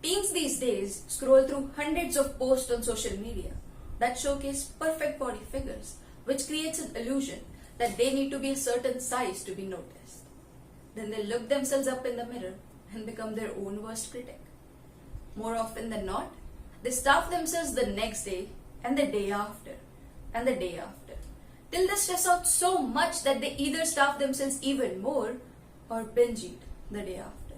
Teens these days scroll through hundreds of posts on social media that showcase perfect body figures, which creates an illusion that they need to be a certain size to be noticed. Then they look themselves up in the mirror and become their own worst critic. More often than not, they starve themselves the next day and the day after and the day after, till they stress out so much that they either starve themselves even more or binge eat the day after.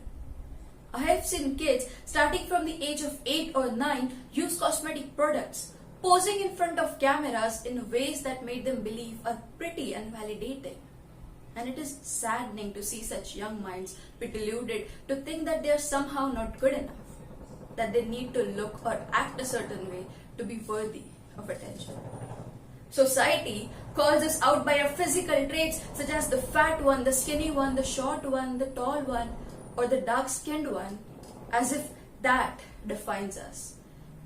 I have seen kids starting from the age of 8 or 9 use cosmetic products, posing in front of cameras in ways that made them believe are pretty and validating. And it is saddening to see such young minds be deluded to think that they are somehow not good enough, that they need to look or act a certain way to be worthy of attention. Society calls us out by our physical traits such as the fat one, the skinny one, the short one, the tall one, or the dark-skinned one, as if that defines us.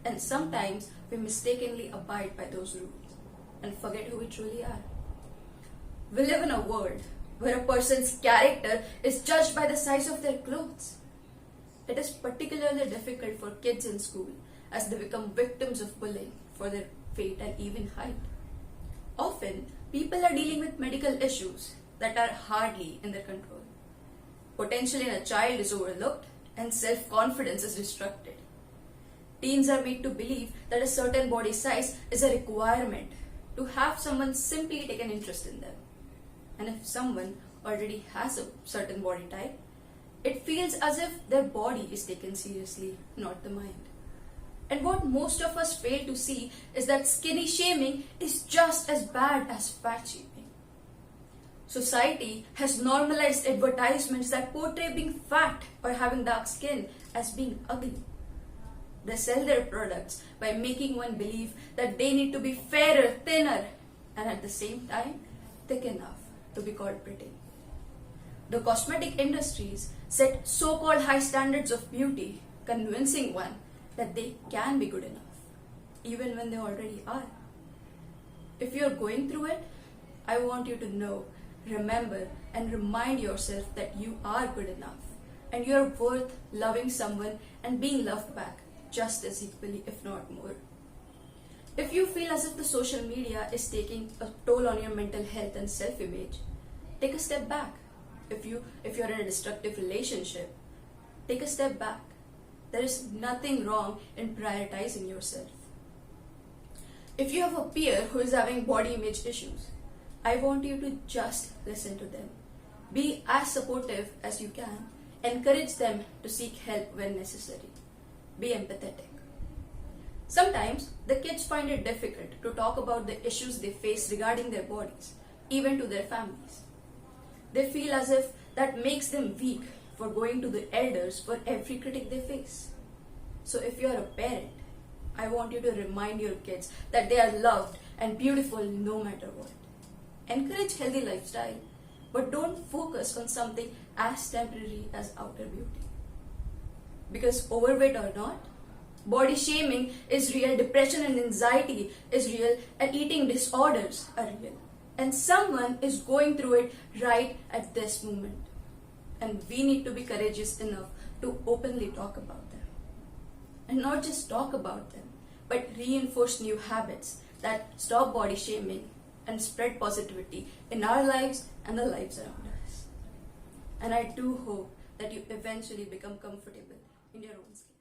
And sometimes we mistakenly abide by those rules and forget who we truly are. We live in a world where a person's character is judged by the size of their clothes. It is particularly difficult for kids in school as they become victims of bullying for their weight and even height. Often, people are dealing with medical issues that are hardly in their control. Potential in a child is overlooked and self-confidence is destructed. Teens are made to believe that a certain body size is a requirement to have someone simply take an interest in them. And if someone already has a certain body type, it feels as if their body is taken seriously, not the mind. And what most of us fail to see is that skinny shaming is just as bad as fat shaming. Society has normalized advertisements that portray being fat or having dark skin as being ugly. They sell their products by making one believe that they need to be fairer, thinner, and at the same time, thick enough to be called pretty. The cosmetic industries set so-called high standards of beauty, convincing one that they can be good enough, even when they already are. If you're going through it, I want you to know, remember, and remind yourself that you are good enough, and you're worth loving someone and being loved back just as equally, if not more. If you feel as if the social media is taking a toll on your mental health and self-image, take a step back. If you're in a destructive relationship, take a step back. There is nothing wrong in prioritizing yourself. If you have a peer who is having body image issues, I want you to just listen to them. Be as supportive as you can. Encourage them to seek help when necessary. Be empathetic. Sometimes the kids find it difficult to talk about the issues they face regarding their bodies, even to their families. They feel as if that makes them weak for going to the elders for every critic they face. So if you are a parent, I want you to remind your kids that they are loved and beautiful no matter what. Encourage healthy lifestyle, but don't focus on something as temporary as outer beauty. Because overweight or not, body shaming is real, depression and anxiety is real, and eating disorders are real. And someone is going through it right at this moment. And we need to be courageous enough to openly talk about them. And not just talk about them, but reinforce new habits that stop body shaming and spread positivity in our lives and the lives around us. And I do hope that you eventually become comfortable in your own skin.